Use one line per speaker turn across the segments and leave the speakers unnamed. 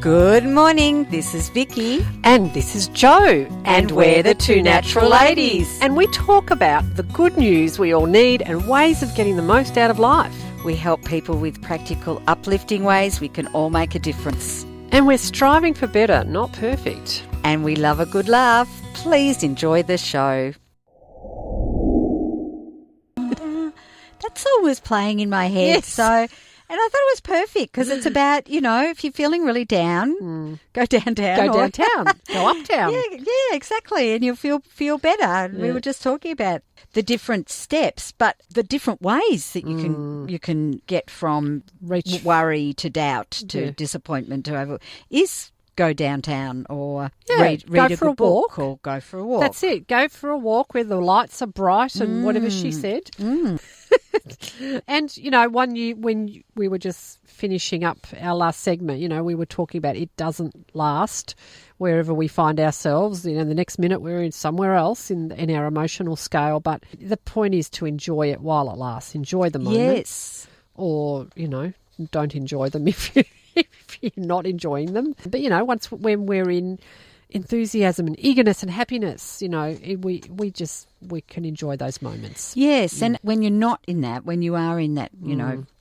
Good morning, this is Vicki.
And this is Jo.
And we're the Two Natural Ladies.
And we talk about the good news we all need and ways of getting the most out of life.
We help people with practical, uplifting ways we can all make a difference.
And we're striving for better, not perfect.
And we love a good laugh. Please enjoy the show. That song was playing in my head,
Yes.
And I thought it was perfect because it's about, if you're feeling really down, go downtown.
Go downtown, go uptown.
Yeah, exactly. And you'll feel better. And we were just talking about the different steps, but the different ways that you can get from worry to doubt to disappointment to over is go downtown or read a good book or go for a walk.
That's it. Go for a walk where the lights are bright and whatever she said. And, one year when we were just finishing up our last segment, we were talking about it doesn't last wherever we find ourselves. The next minute we're in somewhere else in our emotional scale. But the point is to enjoy it while it lasts. Enjoy the moment.
Yes.
Or, don't enjoy them if you're not enjoying them. But, when we're in enthusiasm and eagerness and happiness, we can enjoy those moments.
Yes, and when you're not in that, when you are in that,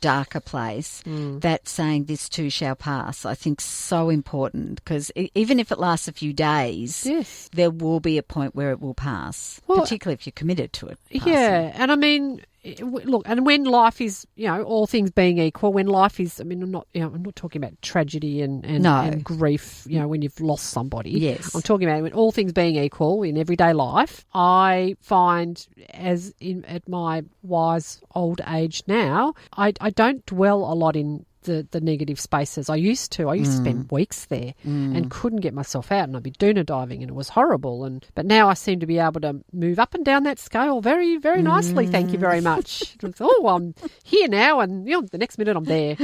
darker place, that saying this too shall pass, I think so important because even if it lasts a few days, there will be a point where it will pass, particularly if you're committed to it passing.
Yeah, and I mean, look, and when life is, all things being equal, when life is, I'm not talking about tragedy and grief, when you've lost somebody.
Yes.
I'm talking about when all things being equal in everyday life. I find at my wise old age now, I don't dwell a lot in the negative spaces. I used to spend weeks there and couldn't get myself out, and I'd be doona diving and it was horrible. But now I seem to be able to move up and down that scale very, very nicely. Thank you very much. I'm here now, and the next minute I'm there.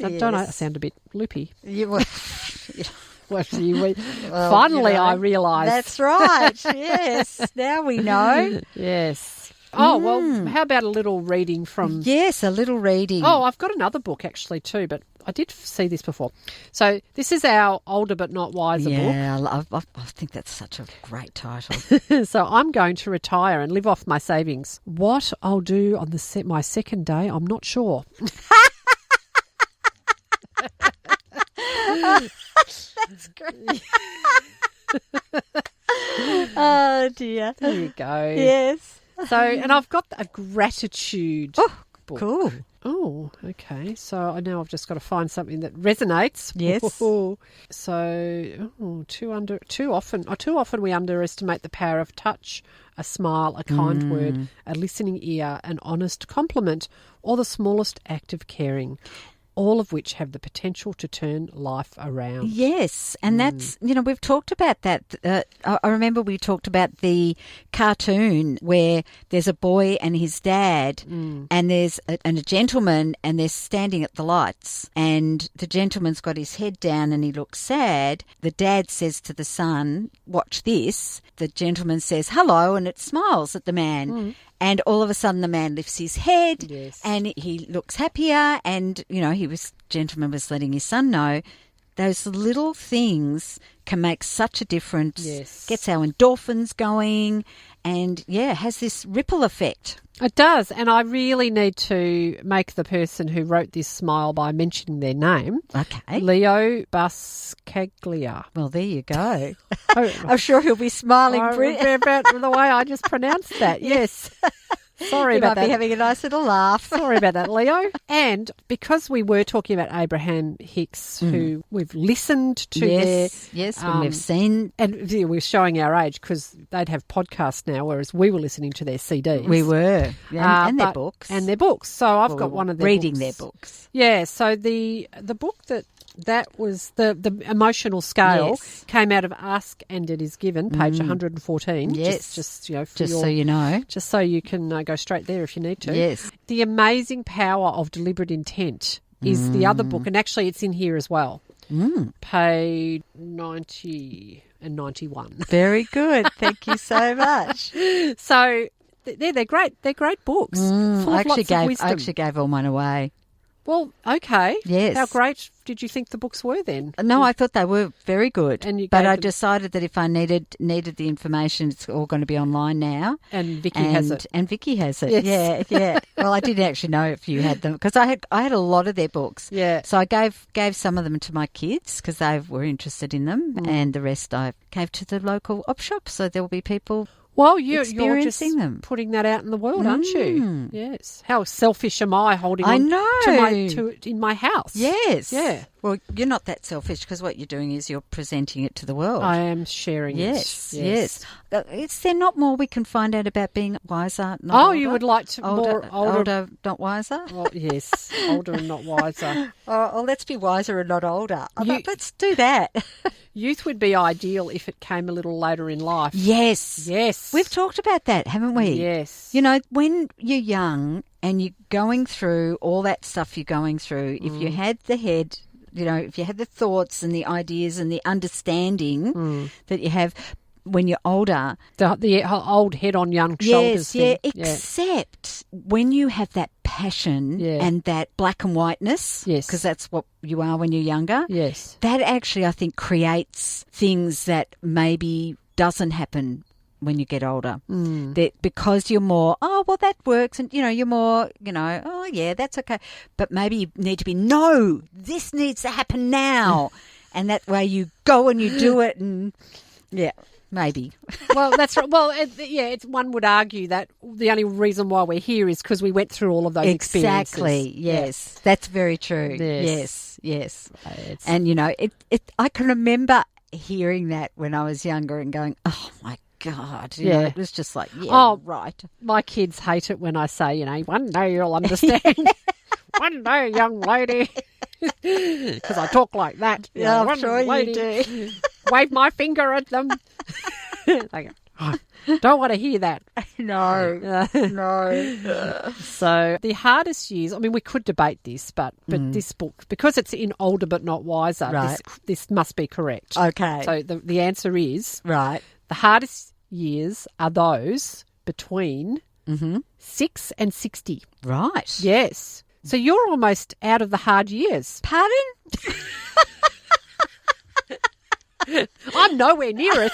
Don't I sound a bit loopy? Finally, I realised.
That's right. Yes. Now we know.
Yes. Oh, well, how about a little reading from...
Yes, a little reading.
Oh, I've got another book actually too, but I did see this before. So this is our Older But Not Wiser book.
Yeah, I think that's such a great title.
So I'm going to retire and live off my savings. What I'll do on my second day, I'm not sure.
That's great. Oh, dear.
There you go.
Yes.
So, and I've got a gratitude book.
Cool.
Oh, okay. So now I've just got to find something that resonates.
Yes.
So, too often we underestimate the power of touch, a smile, a kind word, a listening ear, an honest compliment, or the smallest act of caring. All of which have the potential to turn life around. Yes,
and that's, we've talked about that. I remember we talked about the cartoon where there's a boy and his dad and there's a gentleman and they're standing at the lights and the gentleman's got his head down and he looks sad. The dad says to the son, watch this. The gentleman says, hello, and it smiles at the man. And all of a sudden the man lifts his head and he looks happier and, gentleman was letting his son know those little things can make such a difference, gets our endorphins going and, has this ripple effect.
It does, and I really need to make the person who wrote this smile by mentioning their name.
Okay.
Leo Buscaglia.
Well, there you go. I'm sure he'll be smiling
about the way I just pronounced that, yes. Sorry about that.
You might be having a nice little laugh.
Sorry about that, Leo. And because we were talking about Abraham Hicks, who we've listened to
and we've seen.
And we're showing our age because they'd have podcasts now, whereas we were listening to their CDs.
We were. And their books.
And their books. So I've got one of their
reading
books.
Their books.
Yeah, so the book that was the emotional scale came out of Ask and It Is Given, page 114.
Yes.
Just
so you know.
Just so you can go straight there if you need to.
Yes.
The Amazing Power of Deliberate Intent is the other book, and actually it's in here as well. Page 90 and 91.
Very good. Thank you so much.
So they're great. They're great books. Full of lots of wisdom.
I actually gave all mine away.
Well, okay.
Yes.
How great did you think the books were then?
No, I thought they were very good.
And you
but
gave
I
them-
decided that if I needed the information, it's all going to be online now.
And Vicki has it.
And Vicki has it.
Yes.
Yeah, yeah. Well, I didn't actually know if you had them because I had a lot of their books.
Yeah.
So I gave some of them to my kids because they were interested in them, and the rest I gave to the local op shop. So there will be people.
Well, you're just
experiencing them.
putting that out in the world, aren't you? Yes. How selfish am I holding
I
on
know.
to it in my house?
Yes.
Yeah.
Well, you're not that selfish because what you're doing is you're presenting it to the world.
I am sharing
Yes,
it.
yes. Is there not more we can find out about being wiser, not
Oh,
older?
you would like to older,
older, not wiser?
Well, yes, older and not wiser.
Oh, let's be wiser and not older.
You-
Let's do that.
Youth would be ideal if it came a little later in life.
Yes.
Yes.
We've talked about that, haven't we?
Yes.
You know, when you're young and you're going through all that stuff you're going through, if you had the head, you know, if you had the thoughts and the ideas and the understanding that you have when you're older.
The old head on young shoulders
Yes,
thing.
yeah, except when you have that passion and that black and whiteness,
Yes.
because that's what you are when you're younger,
Yes.
that actually I think creates things that maybe doesn't happen when you get older. That because you're more, oh, well, that works, and, you know, you're more, you know, oh, yeah, that's okay. But maybe you need to be, no, this needs to happen now. And that way you go and you do it, and, yeah. Maybe.
Well, that's right. Well, it's one would argue that the only reason why we're here is because we went through all of those experiences.
Exactly. Yes, that's very true.
Yes.
Yes.
It's-
And you know, I can remember hearing that when I was younger and going, "Oh my God!" You know, it was just like, "Yeah, right."
My kids hate it when I say, you know, one day you'll understand. One day, young lady. Because I talk like that. You know,
I'm
one
sure
lady,
you do.
Wave my finger at them. They go, "Oh, don't want to hear that."
No, no.
So the hardest years, I mean, we could debate this, but this book, because it's in Older But Not Wiser,
Right.
this must be correct.
Okay.
So the answer is,
Right.
the hardest years are those between 6 and 60.
Right.
Yes. So you're almost out of the hard years.
Pardon?
I'm nowhere near it.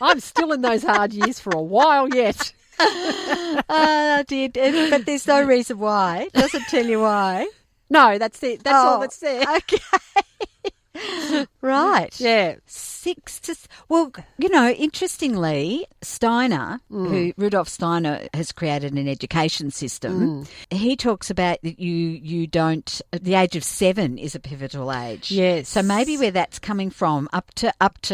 I'm still in those hard years for a while yet.
I did, but there's no reason why. It doesn't tell you why.
No, that's it. That's all that's there.
Okay. Right.
Yeah.
6 to... Well, you know, interestingly, Steiner, who Rudolf Steiner has created an education system, he talks about that you don't... The age of 7 is a pivotal age.
Yes.
So maybe where that's coming from, up to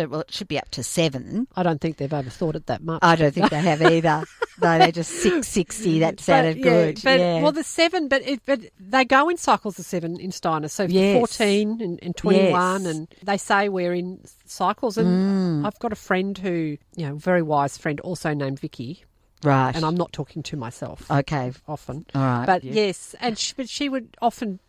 well, it should be up to 7.
I don't think they've overthought it that much.
I don't think they have either. No, they're just 660. That sounded good.
But,
yeah.
Well, the 7, but they go in cycles of 7 in Steiner. So
Yes.
14 and 21, and they say we're in cycles. And I've got a friend who, you know, very wise friend, also named Vicki.
Right.
And I'm not talking to myself.
Okay.
Often.
All right.
But
yeah.
yes, and she would often,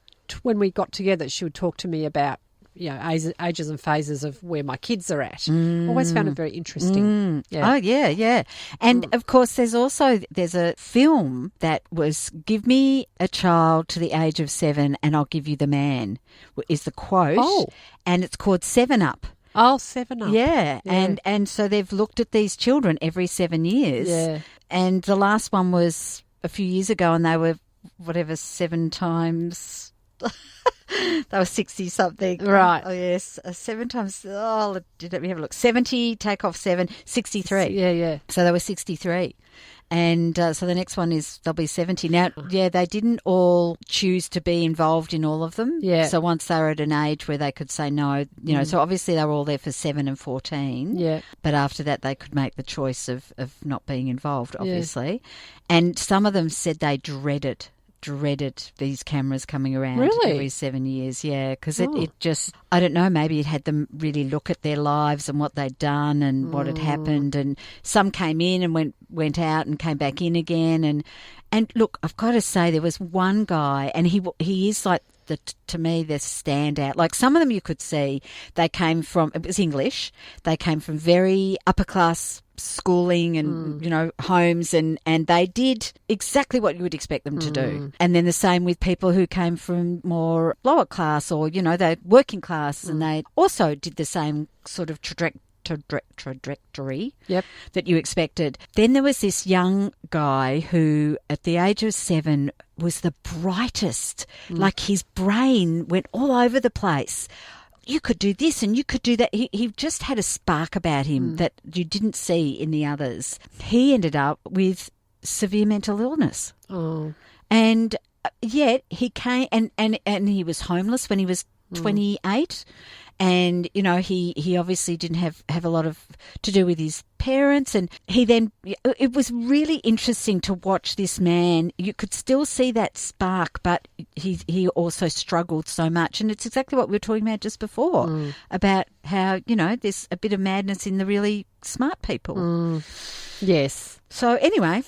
when we got together, she would talk to me about, you know, ages and phases of where my kids are at. Always found it very interesting. Yeah.
Oh, yeah, yeah. And, of course, there's a film that was Give Me a Child to the Age of 7 and I'll Give You the Man, is the quote.
Oh.
And it's called 7 Up.
Oh, 7 Up.
Yeah.
Yeah.
And so they've looked at these children every 7 years.
Yeah.
And the last one was a few years ago and they were, 7 times... They were 60 something.
Right.
Oh, yes. 7 times. Oh, let me have a look. 70, take off 7, 63.
Yeah, yeah.
So they were 63. And so the next one is they'll be 70. Now, yeah, they didn't all choose to be involved in all of them.
Yeah.
So once they were at an age where they could say no, you know, so obviously they were all there for 7 and 14.
Yeah.
But after that, they could make the choice of not being involved, obviously. And some of them said they dreaded these cameras coming around
Really?
every 7 years. Yeah, because it just, I don't know, maybe it had them really look at their lives and what they'd done and what had happened. And some came in and went out and came back in again. And look, I've got to say there was one guy and he is like to me, the standout. Like some of them you could see, they came from, it was English, they came from very upper class schooling and, homes and they did exactly what you would expect them to do. And then the same with people who came from more lower class or, they're working class and they also did the same sort of trajectory that you expected. Then there was this young guy who at the age of 7 was the brightest. Like his brain went all over the place. You could do this and you could do that. He just had a spark about him that you didn't see in the others. He ended up with severe mental illness. Oh. And yet he came and he was homeless when he was 28. And, he obviously didn't have a lot of to do with his parents. And it was really interesting to watch this man. You could still see that spark, but he also struggled so much. And it's exactly what we were talking about just before, about how, there's a bit of madness in the really smart people. Yes. So anyway,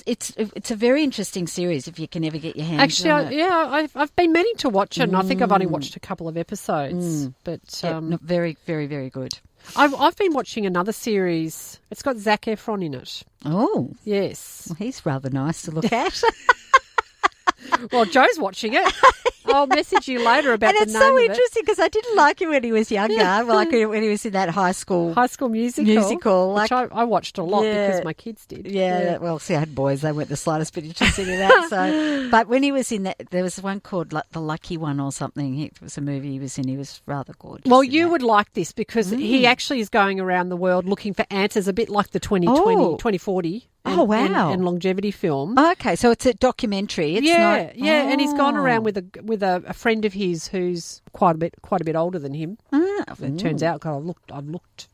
it's a very interesting series if you can ever get your hands on it.
I've been meaning to watch it, and I think I've only watched a couple of episodes. But
very, very, very good.
I've been watching another series. It's got Zac Efron in it.
Oh,
yes.
Well, he's rather nice to look at.
Well, Joe's watching it. I'll message you later about the name of it.
And it's so interesting because I didn't like him when he was younger, like when he was in that high school musical.
Which I watched a lot because my kids did.
Yeah. Well, see, I had boys. They weren't the slightest bit interested in that. But when he was in that, there was one called The Lucky One or something. It was a movie he was in. He was rather gorgeous.
Well, you would like this because he actually is going around the world looking for answers, a bit like the 2040. And longevity film.
Oh, okay, so it's a documentary. It's not.
And he's gone around with a friend of his who's quite a bit older than him. It turns out, I've looked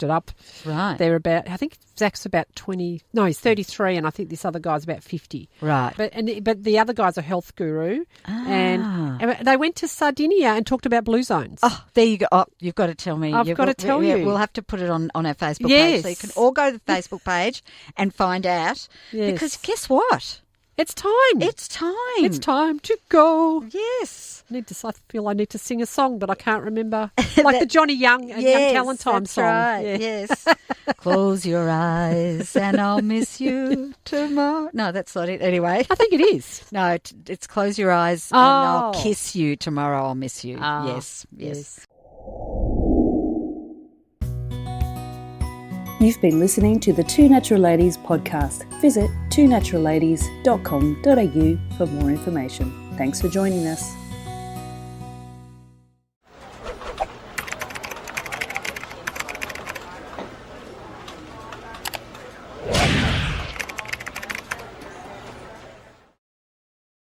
it up.
Right,
they're about. I think Zach's about 20. No, he's 33, and I think this other guy's about 50.
Right,
but the other guy's a health guru, and they went to Sardinia and talked about blue zones.
Oh, there you go. Oh, you've got to tell me.
I've got to tell you.
We'll have to put it on our Facebook page, so you can all go to the Facebook page and find out.
Yes.
Because guess what?
It's time.
It's time.
It's time to go.
Yes.
I feel I need to sing a song, but I can't remember. Like the Johnny Young and Young Talentine song.
Right. Yes. Close your eyes and I'll miss you tomorrow. No, that's not it. Anyway.
I think it is.
No, it's close your eyes and I'll kiss you tomorrow. I'll miss you. Yes.
You've been listening to the Two Natural Ladies podcast. Visit twonaturalladies.com.au for more information. Thanks for joining us.